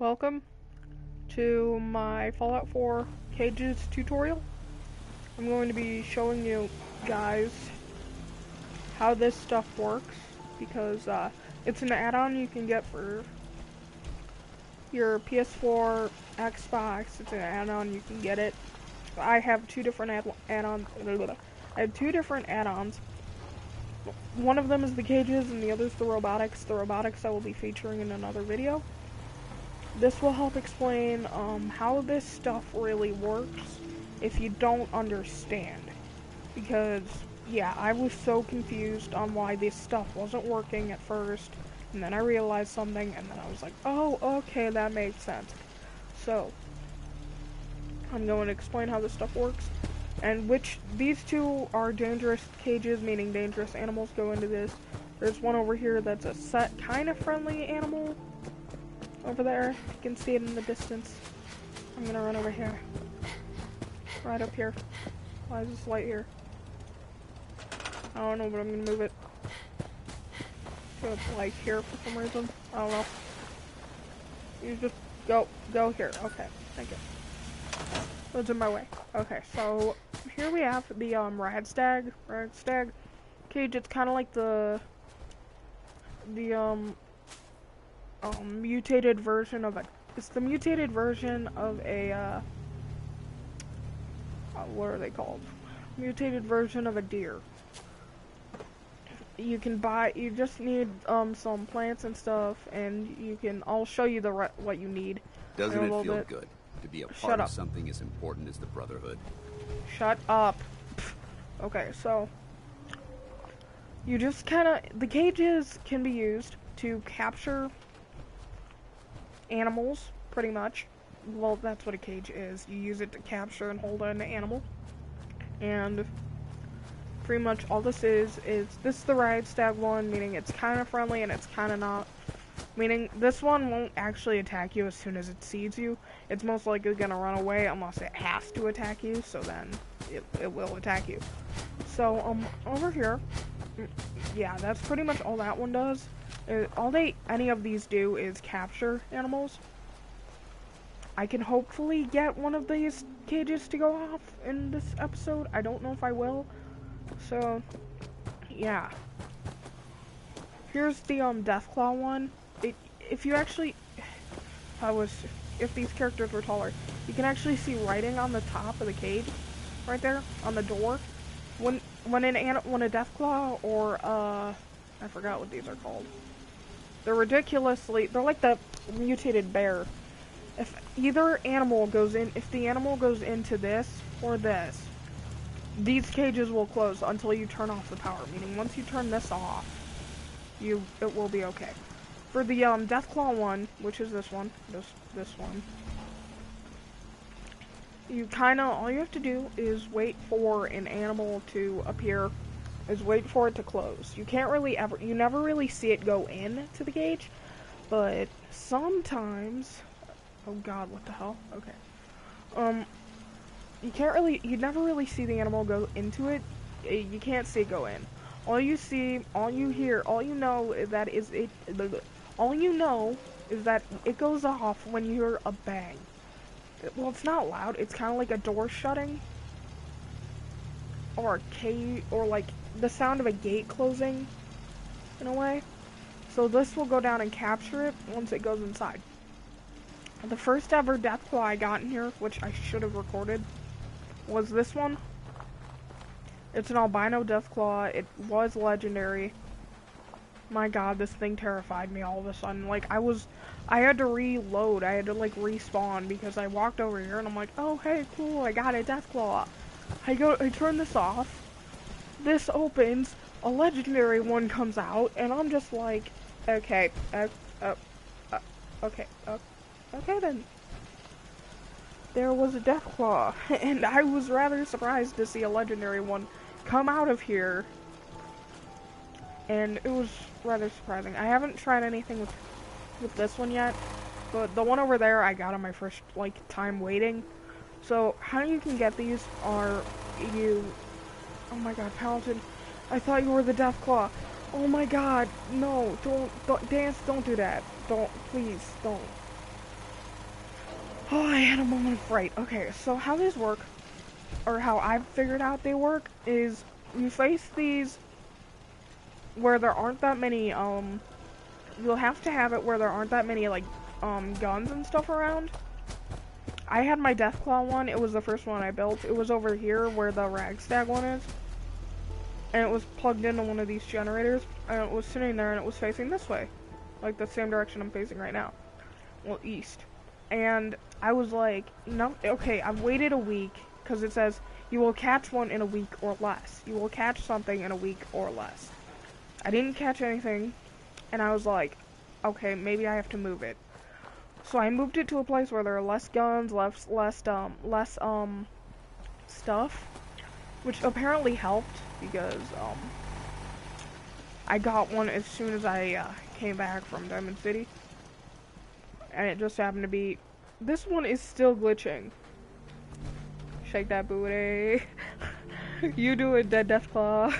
Welcome to my Fallout 4 cages tutorial. I'm going to be showing you guys how this stuff works because it's an add-on you can get for your PS4, Xbox. It's an add-on, you can get it. I have two different add-ons. I have two different add-ons. One of them is the cages and the other is the robotics. The robotics I will be featuring in another video. This will help explain how this stuff really works if you don't understand. Because, yeah, I was so confused on why this stuff wasn't working at first, and then I realized something, and then I was like, oh, okay, that makes sense. So, I'm going to explain how this stuff works, and these two are dangerous cages, meaning dangerous animals go into this. There's one over here that's a set, kind of friendly animal. Over there, you can see it in the distance. I'm gonna run over here. Right up here. Why is this light here? I don't know, but I'm gonna move it. So it's like here for some reason. I don't know. You just go here. Okay, thank you. That's in my way. Okay, so here we have the Radstag cage. It's kind of like the mutated version of it's the mutated version of a, what are they called? Mutated version of a deer. You just need, some plants and stuff, and I'll show you what you need. Doesn't it feel good to be a part of something as important as the Brotherhood? Shut up. Okay, so, you just the cages can be used to capture animals, pretty much. Well, that's what a cage is. You use it to capture and hold an animal. And pretty much all this is this is the Radstag one, meaning it's kind of friendly and it's kind of not. Meaning this one won't actually attack you as soon as it sees you. It's most likely gonna run away unless it has to attack you, so then it will attack you. So, over here, yeah, that's pretty much all that one does. Any of these do is capture animals. I can hopefully get one of these cages to go off in this episode. I don't know if I will. So, yeah. Here's the Deathclaw one. If these characters were taller, you can actually see writing on the top of the cage, right there on the door. When a Deathclaw or I forgot what these are called. They're like the mutated bear. If the animal goes into this or this, these cages will close until you turn off the power. Meaning, once you turn this off, it will be okay. For the Deathclaw one, which is this one, this one, all you have to do is wait for an animal to appear. Is wait for it to close. You never really see it go in to the cage, but sometimes, oh god, what the hell? Okay. You never really see the animal go into it. You can't see it go in. All you know is that it goes off when you hear a bang. Well, it's not loud. It's kind of like a door shutting, or like the sound of a gate closing, in a way. So this will go down and capture it once it goes inside. The first ever Deathclaw I got in here, which I should have recorded, was this one. It's an albino Deathclaw. It was legendary. My god, this thing terrified me all of a sudden. Like, I had to reload. I had to, like, respawn because I walked over here and I'm like, oh, hey, cool, I got a Deathclaw. I turn this off. This opens, a legendary one comes out, and I'm just like, okay, okay then. There was a Deathclaw, and I was rather surprised to see a legendary one come out of here, and it was rather surprising. I haven't tried anything with this one yet, but the one over there I got on my first, like, time waiting. So, how you can get these are oh my god, Paladin, I thought you were the Deathclaw. Oh my god, no, don't, Dance, don't do that. Please, don't. Oh, I had a moment of fright. Okay, so how these work, or how I've figured out they work, is you face these where there aren't that many, you'll have to have it where there aren't that many, like, guns and stuff around. I had my Deathclaw one, it was the first one I built. It was over here where the Ragstag one is. And it was plugged into one of these generators, and it was sitting there, and it was facing this way. Like the same direction I'm facing right now. Well, east. And I was like, no, okay, I've waited a week, because it says, you will catch one in a week or less. You will catch something in a week or less. I didn't catch anything, and I was like, okay, maybe I have to move it. So I moved it to a place where there are less guns, less stuff, which apparently helped, because, I got one as soon as I, came back from Diamond City. And it just happened to be, this one is still glitching. Shake that booty. You do it, Dead Deathclaw.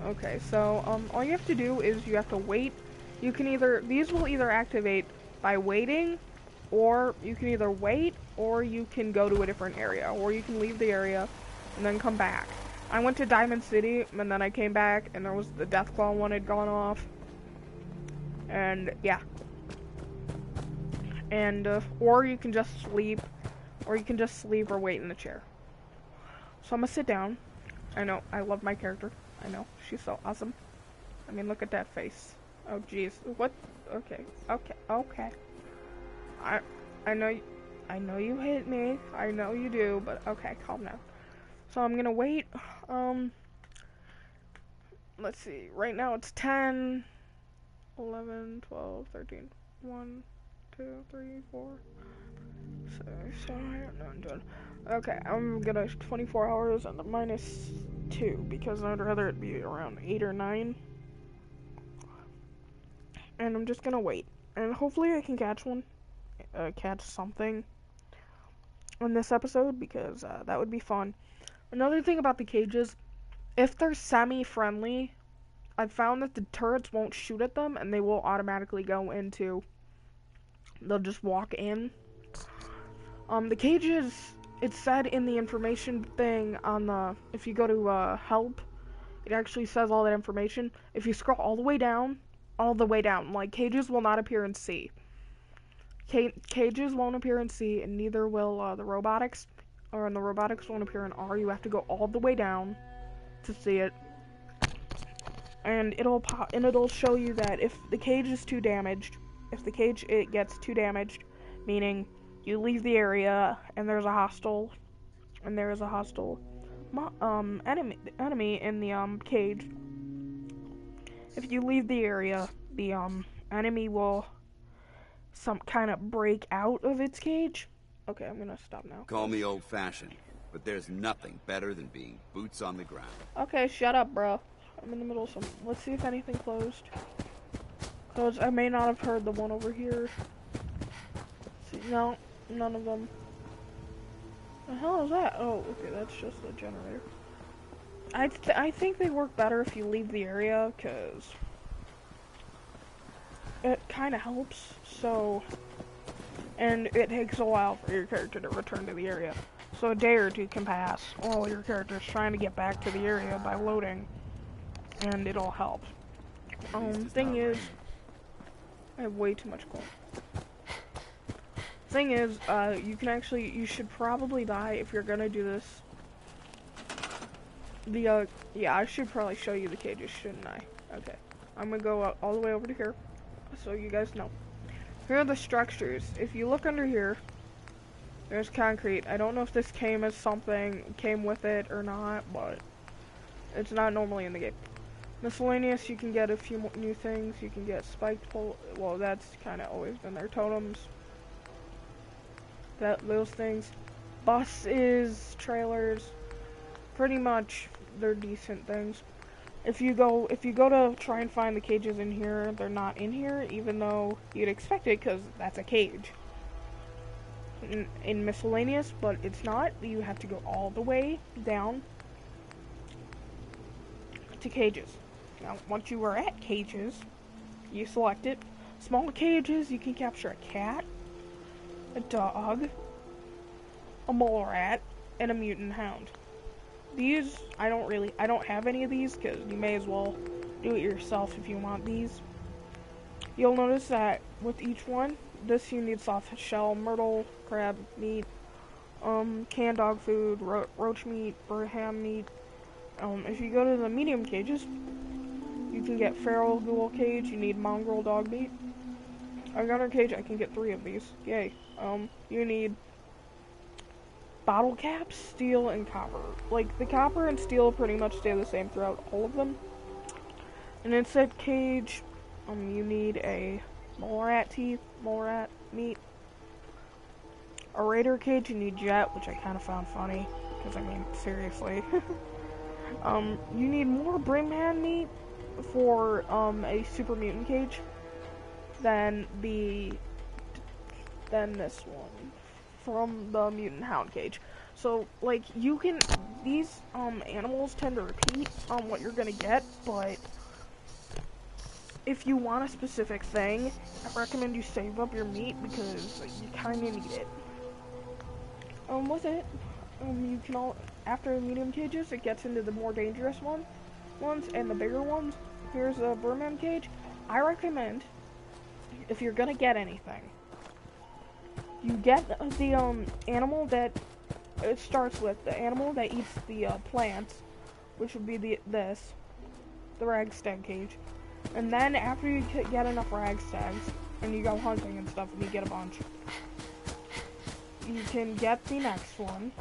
Okay, so, all you have to do is you have to wait. You can either, these will either activate by waiting, or you can either wait, or you can go to a different area, or you can leave the area and then come back. I went to Diamond City, and then I came back, and there was the Deathclaw one had gone off. And, yeah. And, or you can just sleep, or wait in the chair. So I'm gonna sit down. I know, I love my character. I know, she's so awesome. I mean, look at that face. Oh, jeez. What? Okay. I know you hate me. I know you do, but okay, calm down. So I'm gonna wait. Let's see. Right now it's 10, 11, 12, 13, 1, 2, 3, 4, 6, 7, 8, 9, 10. Okay, I'm gonna 24 hours and the -2 because I'd rather it be around 8 or 9. And I'm just gonna wait. And hopefully I can catch one. Catch something in this episode because that would be fun. Another thing about the cages, if they're semi-friendly, I've found that the turrets won't shoot at them and they will automatically go into, they'll just walk in. The cages, it said in the information thing on the, if you go to help, it actually says all that information. If you scroll all the way down, like cages will not appear in C. Cages won't appear in C, and neither will the robotics, and the robotics won't appear in R. You have to go all the way down to see it, and it'll show you that if the cage is too damaged, it gets too damaged, meaning you leave the area and there's a hostile enemy in the cage. If you leave the area, the enemy will some kind of break out of its cage. Okay, I'm gonna stop now. Call me old-fashioned, but there's nothing better than being boots on the ground. Okay, shut up, bro. I'm in the middle of something. Let's see if anything closed. Closed. I may not have heard the one over here. See, no, none of them. The hell is that? Oh, okay, that's just the generator. I think they work better if you leave the area, because it kind of helps, so, and it takes a while for your character to return to the area. So a day or two can pass while your character's trying to get back to the area by loading, and it'll help. Thing is, I have way too much coal. Thing is, you should probably buy, if you're gonna do this, yeah, I should probably show you the cages, shouldn't I? Okay. I'm gonna go all the way over to here, so you guys know. Here are the structures. If you look under here, there's concrete. I don't know if this came with it or not, but it's not normally in the game. Miscellaneous, you can get a few new things. You can get spiked pole. Well, that's kind of always been there. Totems. Those things. Buses, trailers. Pretty much, they're decent things. If you go to try and find the cages in here, they're not in here, even though you'd expect it, because that's a cage. In miscellaneous, but it's not. You have to go all the way down to cages. Now, once you are at cages, you select it. Small cages, you can capture a cat. a dog, a mole rat, and a mutant hound. These, I don't have any of these because you may as well do it yourself if you want these. You'll notice that with each one, this you need soft shell, myrtle, crab meat, canned dog food, roach meat, bird ham meat. If you go to the medium cages, you can get feral ghoul cage, you need mongrel dog meat. A gunner cage, I can get 3 of these. Yay. You need bottle caps, steel, and copper. Like, the copper and steel pretty much stay the same throughout all of them. An insect cage, you need a mole rat teeth, mole rat meat. A raider cage, you need jet, which I kind of found funny, because I mean, seriously. You need more brimhand meat for, a super mutant cage than this one from the mutant hound cage. So, like, you can, these, animals tend to repeat on what you're gonna get, but if you want a specific thing, I recommend you save up your meat because you kinda need it. With it, you can after medium cages, it gets into the more dangerous ones and the bigger ones. Here's a Burman cage. I recommend, if you're gonna get anything, you get the animal that it starts with, the animal that eats the plants, which would be the ragstag cage. And then after you get enough ragstags and you go hunting and stuff and you get a bunch, you can get the next one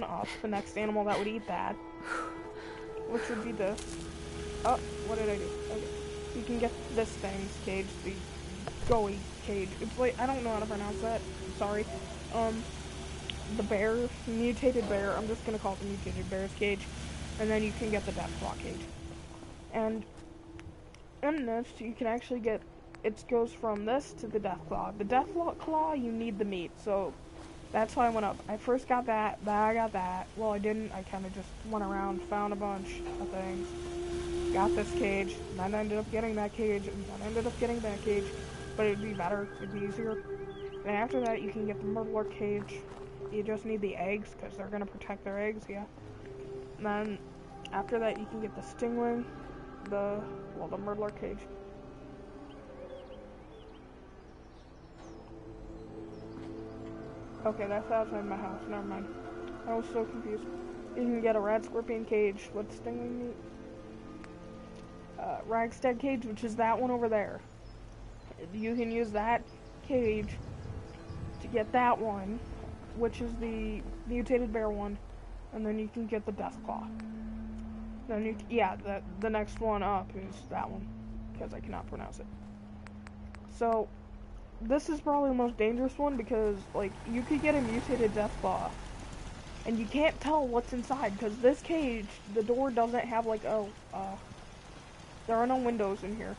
up, the next animal that would eat that, which would be this. Oh, what did I do? Okay. You can get this thing's cage, the goey cage. It's like, I don't know how to pronounce that. Sorry. The bear, mutated bear. I'm just gonna call it the mutated bear's cage. And then you can get the deathclaw cage. And in this, you can actually get, it goes from this to the deathclaw. The deathclaw, you need the meat, so that's why I went up. I first got that, then I got that. Well, I didn't. I kind of just went around, found a bunch of things, got this cage, then I ended up getting that cage, and then I ended up getting that cage. But it'd be better, it'd be easier. And after that, you can get the murderer cage. You just need the eggs, because they're going to protect their eggs, yeah. And then, after that, you can get the stingwing, the murderer cage. Okay, that's outside my house, never mind. I was so confused. You can get a rat scorpion cage with stingwing meat. Ragstag cage, which is that one over there. You can use that cage to get that one, which is the mutated bear one, and then you can get the deathclaw. Then the next one up is that one, because I cannot pronounce it. So, this is probably the most dangerous one because, like, you could get a mutated deathclaw, and you can't tell what's inside, because this cage, the door doesn't have, like, there are no windows in here.